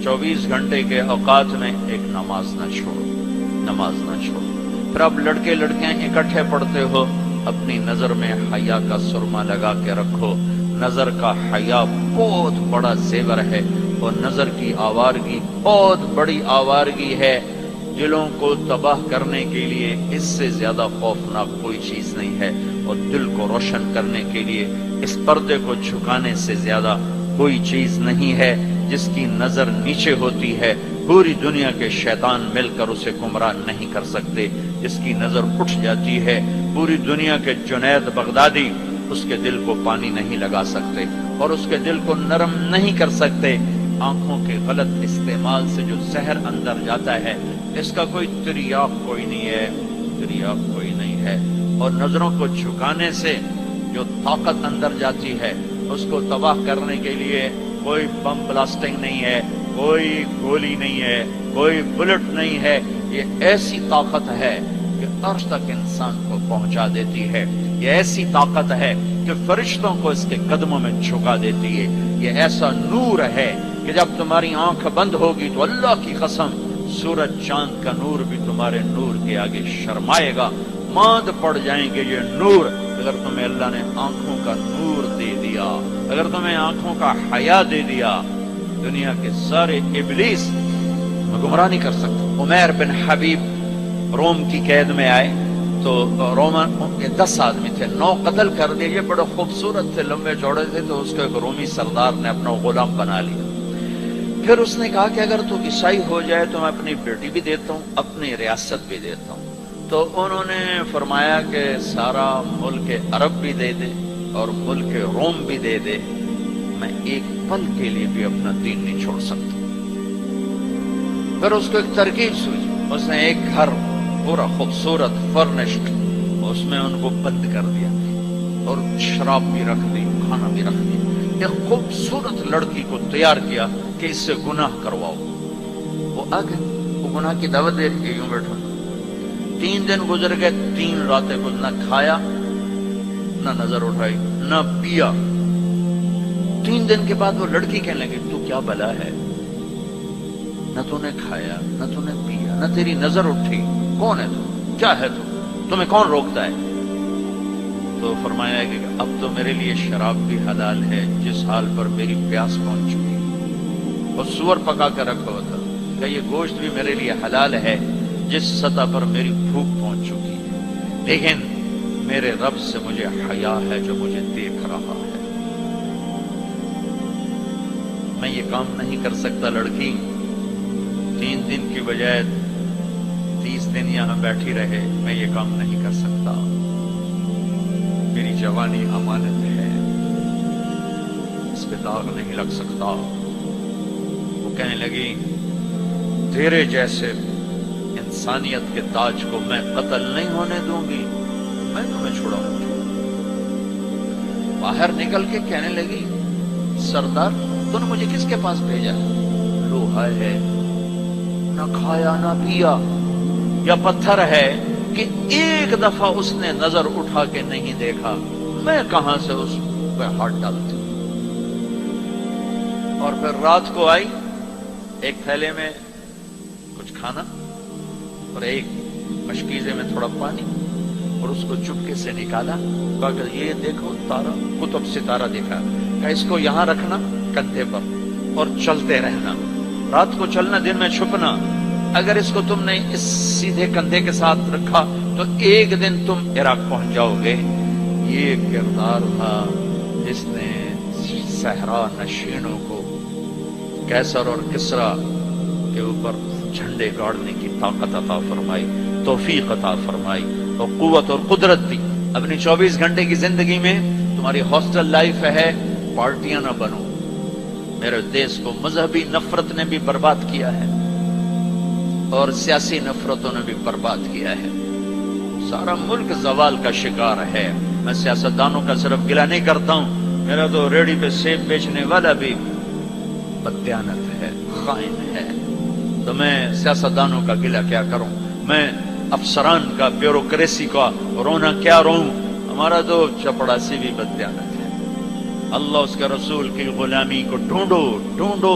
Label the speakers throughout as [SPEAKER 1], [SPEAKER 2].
[SPEAKER 1] 24 گھنٹے کے اوقات میں ایک نماز نہ چھوڑو، نماز نہ چھوڑو۔ پھر اب لڑکے لڑکیاں اکٹھے پڑھتے ہو، اپنی نظر میں حیا کا سرما لگا کے رکھو۔ نظر کا حیا بہت بڑا زیور ہے، اور نظر کی آوارگی بہت بڑی آوارگی ہے۔ دلوں کو تباہ کرنے کے لیے اس سے زیادہ خوفناک کوئی چیز نہیں ہے، اور دل کو روشن کرنے کے لیے اس پردے کو جھکانے سے زیادہ کوئی چیز نہیں ہے۔ جس کی نظر نیچے ہوتی ہے پوری دنیا کے شیطان مل کر اسے گمراہ نہیں کر سکتے۔ جس کی نظر اٹھ جاتی ہے پوری دنیا کے جنید بغدادی اس کے دل کو پانی نہیں لگا سکتے، اور اس کے دل کو نرم نہیں کر سکتے۔ آنکھوں کے غلط استعمال سے جو زہر اندر جاتا ہے اس کا کوئی تریاق کوئی نہیں ہے، تریاق کوئی نہیں ہے۔ اور نظروں کو جھکانے سے جو طاقت اندر جاتی ہے اس کو تباہ کرنے کے لیے کوئی بم بلاسٹنگ نہیں ہے، کوئی گولی نہیں ہے، کوئی بلٹ نہیں ہے۔ یہ ایسی طاقت ہے کہ عرش تک انسان کو پہنچا دیتی ہے۔ یہ ایسی طاقت ہے کہ فرشتوں کو اس کے قدموں میں جھکا دیتی ہے۔ یہ ایسا نور ہے کہ جب تمہاری آنکھ بند ہوگی تو اللہ کی قسم سورج چاند کا نور بھی تمہارے نور کے آگے شرمائے گا، ماند پڑ جائیں گے یہ نور۔ اگر تمہیں اللہ نے آنکھوں کا نور دے دیا، اگر تمہیں آنکھوں کا حیا دے دیا، دنیا کے سارے ابلیس میں گمراہ نہیں کر سکتا۔ عمیر بن حبیب روم کی قید میں آئے تو رومن کے 10 آدمی تھے، 9 قتل کر دیے۔ یہ بڑے خوبصورت تھے، لمبے چوڑے تھے، تو اس کو ایک رومی سردار نے اپنا غلام بنا لیا۔ پھر اس نے کہا کہ اگر تو عیسائی ہو جائے تو میں اپنی بیٹی بھی دیتا ہوں، اپنی ریاست بھی دیتا ہوں۔ تو انہوں نے فرمایا کہ سارا ملک عرب بھی دے دے اور ملک روم بھی دے دے، میں ایک پل کے لیے بھی اپنا دین نہیں چھوڑ سکتا۔ پھر اس کو ایک ترکیب سوچی، اس نے ایک گھر پورا خوبصورت فرنشڈ اس میں ان کو بند کر دیا، اور شراب بھی رکھ دی، کھانا بھی رکھ دیا۔ ایک خوبصورت لڑکی کو تیار کیا کہ اس سے گناہ کرواؤ۔ وہ آ گئے، وہ گناہ کی دعوت دے رہی ہے، یوں بیٹھا۔ 3 دن گزر گئے، 3 راتیں نہ کھایا، نہ نظر اٹھائی، نہ پیا۔ 3 دن کے بعد وہ لڑکی کہنے لگی تو کیا بلا ہے، نہ تو نے کھایا نہ تو نے پیا نہ تیری نظر اٹھی، کون ہے تو، کیا ہے تو، تمہیں کون روکتا ہے؟ تو فرمایا کہ اب تو میرے لیے شراب بھی حلال ہے جس حال پر میری پیاس پہنچ چکی، اور سور پکا کر رکھا ہوا تھا کہ یہ گوشت بھی میرے لیے حلال ہے جس سطح پر میری بھوک پہنچ چکی ہے، لیکن میرے رب سے مجھے حیا ہے جو مجھے دیکھ رہا ہے، میں یہ کام نہیں کر سکتا۔ لڑکی 3 دن کی بجائے 30 دن یہاں بیٹھی رہے، میں یہ کام نہیں کر سکتا، میری جوانی امانت ہے، اس پہ داغ نہیں لگ سکتا۔ وہ کہنے لگی تیرے جیسے انسانیت کے تاج کو میں قتل نہیں ہونے دوں گی، میں تمہیں چھڑاؤں گی۔ باہر نکل کے کہنے لگی سردار تو نے مجھے کس کے پاس بھیجا؟ لوہا ہے، نہ کھایا نہ پیا، یا پتھر ہے کہ ایک دفعہ اس نے نظر اٹھا کے نہیں دیکھا، میں کہاں سے اس پہ ہاتھ ڈالتی؟ اور پھر رات کو آئی، ایک تھیلے میں کچھ کھانا اور ایک مشکیزے میں تھوڑا پانی، اور اس کو چپکے سے نکالا، کہا کہ یہ دیکھو تارا، قطب ستارہ دیکھا، کہ اس کو یہاں رکھنا کندھے پر اور چلتے رہنا، رات کو چلنا دن میں چھپنا۔ اگر اس کو تم نے اس سیدھے کندھے کے ساتھ رکھا تو ایک دن تم عراق پہنچ جاؤ گے۔ یہ کردار تھا جس نے صحرا نشینوں کو کیسر اور کسرا کے اوپر جھنڈے گاڑنے کی طاقت عطا فرمائی، توفیق عطا فرمائی اور قوت اور قدرت دی۔ اپنی 24 گھنٹے کی زندگی میں تمہاری ہاسٹل لائف ہے، پارٹیاں نہ بنو۔ میرے دیش کو مذہبی نفرت نے بھی برباد کیا ہے اور سیاسی نفرتوں نے بھی برباد کیا ہے، سارا ملک زوال کا شکار ہے۔ میں سیاستدانوں کا صرف گلہ نہیں کرتا ہوں، میرا تو ریڑھی پہ سیب بیچنے والا بھی بددیانت ہے، خائن ہے، تو میں سیاستدانوں کا گلہ کیا کروں؟ میں افسران کا، بیوروکریسی کا رونا کیا روں؟ ہمارا تو چپڑاسی بھی بددیانت ہے۔ اللہ اس کے رسول کی غلامی کو ڈھونڈو ڈھونڈو،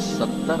[SPEAKER 1] 70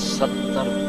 [SPEAKER 1] 70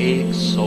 [SPEAKER 1] 100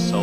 [SPEAKER 1] 100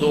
[SPEAKER 1] 2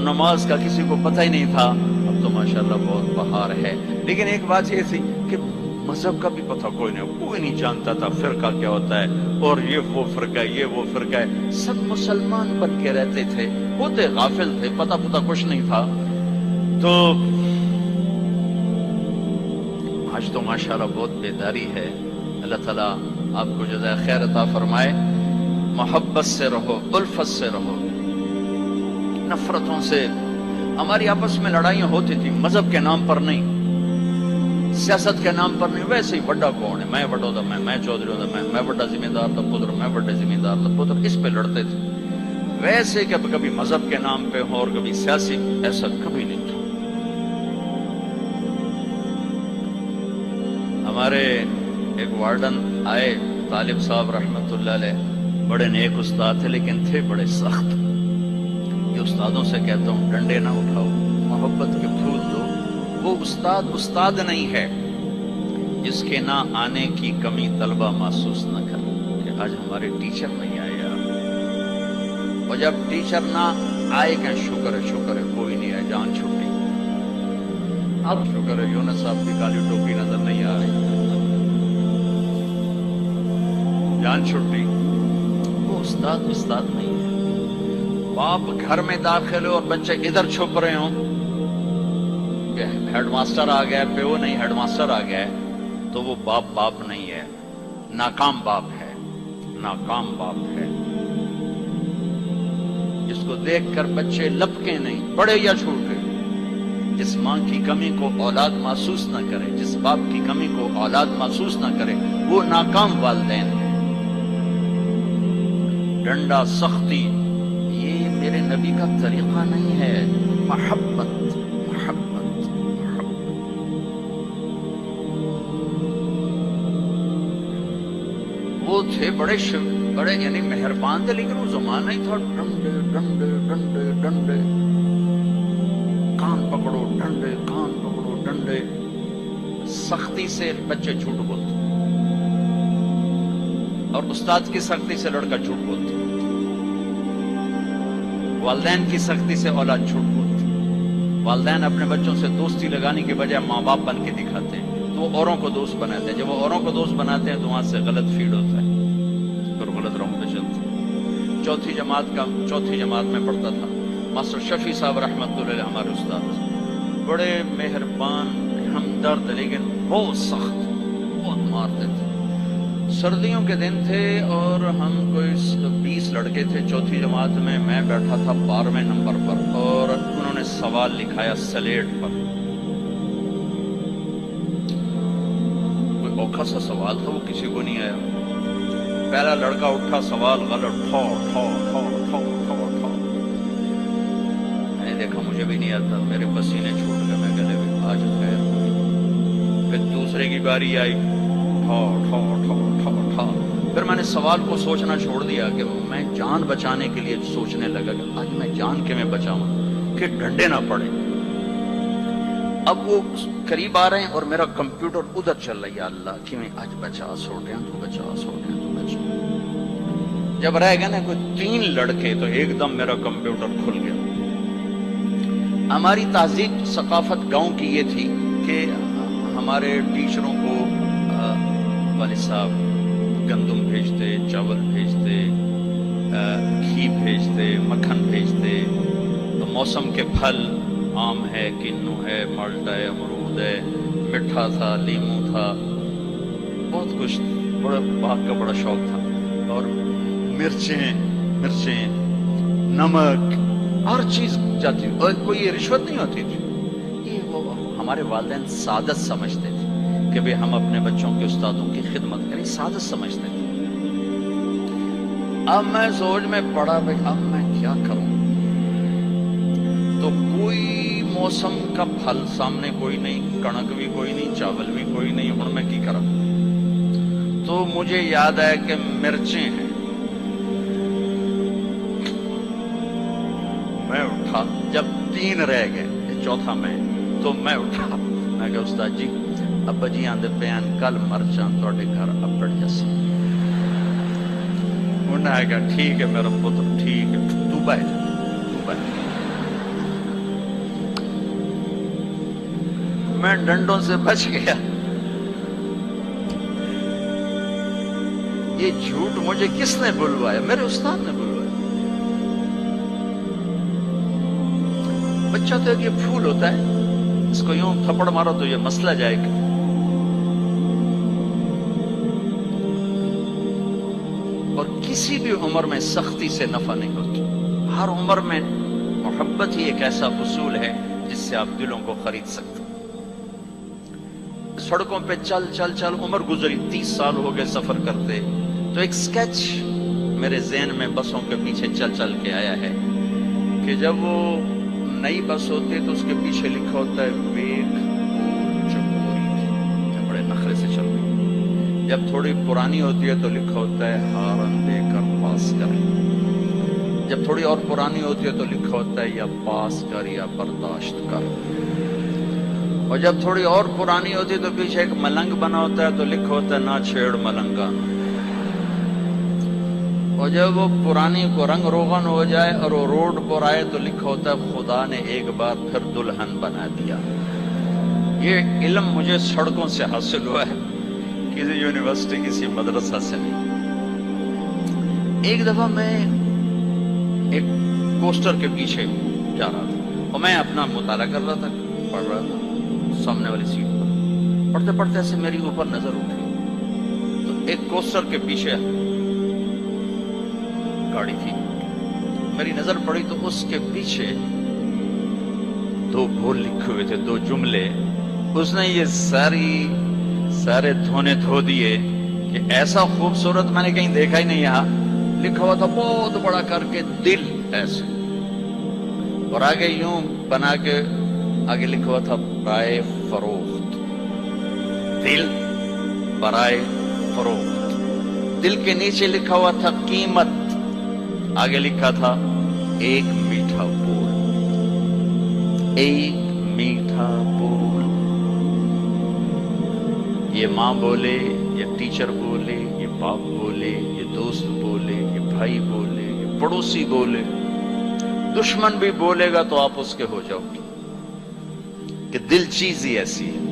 [SPEAKER 1] نماز کا کسی کو پتہ ہی نہیں تھا. اب تو ماشاءاللہ بہت بہار ہے. لیکن ایک بات یہ تھی کہ مذہب کا بھی پتہ کوئی نہیں جانتا تھا فرقہ کیا ہوتا ہے, اور یہ وہ فرقہ ہے, یہ وہ فرقہ ہے. سب مسلمان بن کے رہتے تھے, ہوتے غافل تھے, پتہ کچھ نہیں تھا. تو آج تو ماشاءاللہ بہت بیداری ہے. اللہ تعالیٰ آپ کو جزائے خیر عطا فرمائے. محبت سے رہو, الفت سے رہو, نفرتوں سے. ہماری آپس میں لڑائیاں ہوتی تھی, مذہب کے نام پر نہیں, سیاست کے نام پر نہیں. ویسے ہی بڑا کون ہے, میں بڑا تھا, میں چودھری ہوتا, میں بڑا ذمہ دار تھا پتر, میں بڑے ذمہ دار تھا پتر, اس پہ لڑتے تھے. ویسے کہ کبھی مذہب کے نام پہ ہو اور کبھی سیاسی, ایسا کبھی نہیں تھا. ہمارے ایک وارڈن آئے, طالب صاحب رحمت اللہ علیہ, بڑے نیک استاد تھے لیکن تھے بڑے سخت. یہ استادوں سے کہتا ہوں ڈنڈے نہ اٹھاؤ, محبت کے پھول دو. وہ استاد نہیں ہے جس کے نہ آنے کی کمی طلبہ محسوس نہ کرے کہ آج ہمارے ٹیچر نہیں آئے یار. اور جب ٹیچر نہ آئے کہ شکر ہے کوئی نہیں آئے, جان چھٹی. اب شکر ہے یونس صاحب کی کالی ٹوپی نظر نہیں آ رہی, جان چھٹی. وہ استاد نہیں ہے. باپ گھر میں داخل ہو اور بچے ادھر چھپ رہے ہوں کہ ہیڈ ماسٹر آ گیا, پیو نہیں ہیڈ ماسٹر آ گیا ہے, تو وہ باپ نہیں ہے, ناکام باپ ہے, ناکام باپ ہے. جس کو دیکھ کر بچے لپکے نہیں, بڑے یا چھوٹے. جس ماں کی کمی کو اولاد محسوس نہ کرے, جس باپ کی کمی کو اولاد محسوس نہ کرے, وہ ناکام والدین ہیں. ڈنڈا, سختی, یہ میرے نبی کا طریقہ نہیں ہے. محبت. وہ تھے بڑے یعنی مہربان تھے, لیکن وہ زمانہ ہی تھا ڈنڈے. کان پکڑو ڈنڈے. سختی سے بچے جھوٹ بولتے, اور استاد کی سختی سے لڑکا جھوٹ بولتا, والدین کی سختی سے اولاد جھوٹ بولتی. والدین اپنے بچوں سے دوستی لگانے کے بجائے ماں باپ بن کے دکھاتے ہیں, تو وہ اوروں کو دوست بناتے ہیں. جب وہ اوروں کو دوست بناتے ہیں تو وہاں سے غلط فیڈ ہوتا ہے, پھر غلط رنگ پہ چلتا ہے. چوتھی جماعت میں پڑھتا تھا. ماسٹر شفیع صاحب رحمت اللہ علیہ ہمارے استاد تھے, بڑے مہربان, ہمدرد, لیکن بہت سخت, بہت مارتے تھے. سردیوں کے دن تھے اور ہم کوئی 20 لڑکے تھے چوتھی جماعت میں. میں بیٹھا تھا 12ویں نمبر پر, اور انہوں نے سوال لکھایا سلیٹ پر. کوئی اوکھا سا سوال تھا, وہ کسی کو نہیں آیا. پہلا لڑکا اٹھا, سوال غلط, ٹھو. میں نے دیکھا مجھے بھی نہیں آتا, میرے پسینے چھوٹ گئے, میں گلے میں آج گیا. پھر دوسرے کی باری آئی, پھر میں نے سوال کو سوچنا چھوڑ دیا کہ میں جان بچانے کے لیے سوچنے لگا کہ آج میں جان کے میں بچاؤں کہ ڈنڈے نہ پڑے. اب وہ قریب آ رہے ہیں اور میرا کمپیوٹر ادھر چل رہا ہے, یا اللہ کہ میں آج بچا سوٹے ہیں تو بچا. جب رہ گئے نا کوئی 3 لڑکے تو ایک دم میرا کمپیوٹر کھل گیا. ہماری تہذیب ثقافت گاؤں کی یہ تھی کہ ہمارے ٹیچروں کو والد صاحب گندم بھیجتے, چاول بھیجتے, گھی بھیجتے, مکھن بھیجتے. تو موسم کے پھل, آم ہے, کنو ہے, مالٹا ہے, امرود ہے, مٹھا تھا, لیمو تھا, بہت کچھ, بڑا باغ کا بڑا شوق تھا. اور مرچیں, نمک, ہر چیز جاتی, اور کوئی یہ رشوت نہیں ہوتی تھی. یہ وہ ہمارے والدین سعادت سمجھتے تھے کہ بھئی ہم اپنے بچوں کے استادوں کی خدمت کریں, سعادت سمجھتے تھے. اب میں سوچ میں پڑا, بھئی اب میں کیا کروں. تو کوئی موسم کا پھل سامنے کوئی نہیں, کڑک بھی کوئی نہیں, چاول بھی کوئی نہیں, ہن میں کی کروں. تو مجھے یاد آیا کہ مرچیں ہیں. میں اٹھا, جب 3 رہ گئے, چوتھا میں, تو میں اٹھا, میں کہا استاد جی ابا جی آندے پیان کل مرچاں توڑے گھر اپڑ جیسا. انہوں نے کہا ٹھیک ہے میرا پتر, ٹھیک ہے, تو بیٹھ. میں ڈنڈوں سے بچ گیا. یہ جھوٹ مجھے کس نے بلوایا؟ میرے استاد نے بلوایا. بچہ تو ایک یہ پھول ہوتا ہے، اس کو یوں تھپڑ مارو تو یہ مسئلہ جائے گا. اور کسی بھی عمر میں سختی سے نفع نہیں ہوتی. ہر عمر میں محبت ہی ایک ایسا اصول ہے جس سے آپ دلوں کو خرید سکتے. سڑکوں پہ چل چل چل عمر گزری، 30 سال ہو گئے سفر کرتے، تو ایک سکیچ میرے ذہن میں بسوں کے پیچھے چل چل کے آیا ہے کہ جب وہ نئی بس ہوتی ہے تو اس کے پیچھے لکھا ہوتا ہے ویگ جمہوری، بڑے نخرے سے چل رہی. جب تھوڑی پرانی ہوتی ہے تو لکھا ہوتا ہے ہارن دے کر پاس کر. جب تھوڑی اور پرانی ہوتی ہے تو لکھا ہوتا ہے یا پاس کر یا برداشت کر. اور جب تھوڑی اور پرانی ہوتی ہے تو پیچھے ایک ملنگ بنا ہوتا ہے تو لکھا ہوتا ہے نہ چھیڑ ملنگا. اور جب وہ پرانی کو رنگ روغن ہو جائے اور وہ روڈ پر آئے تو لکھا ہوتا ہے خدا نے ایک بار پھر دلہن بنا دیا. یہ علم مجھے سڑکوں سے حاصل ہوا ہے، کسی یونیورسٹی کسی مدرسہ سے نہیں. ایک دفعہ میں ایک پوسٹر کے پیچھے جا رہا تھا اور میں اپنا مطالعہ کر رہا تھا، پڑھ رہا تھا سامنے والی سیٹ پر. پڑھتے پڑھتے ایسے میری اوپر نظر اٹھی تو ایک پوسٹر کے پیچھے گاڑی تھی. میری نظر پڑی تو اس کے پیچھے 2 بول لکھے ہوئے تھے، 2 جملے. اس نے یہ سارے دھونے دھو دیے کہ ایسا خوبصورت میں نے کہیں دیکھا ہی نہیں. یہاں لکھا ہوا تھا بہت بڑا کر کے دل ایسے، اور آگے یوں بنا کے آگے لکھا ہوا تھا برائے فروخت. دل برائے فروخت. دل کے نیچے لکھا ہوا تھا قیمت، آگے لکھا تھا ایک میٹھا بول. ایک میٹھا بول. یہ ماں بولے، یہ ٹیچر بولے، یہ باپ بولے، یہ دوست بولے، یہ بھائی بولے، یہ پڑوسی بولے، دشمن بھی بولے گا تو آپ اس کے ہو جاؤ گے. کہ دل چیز ہی ایسی ہے.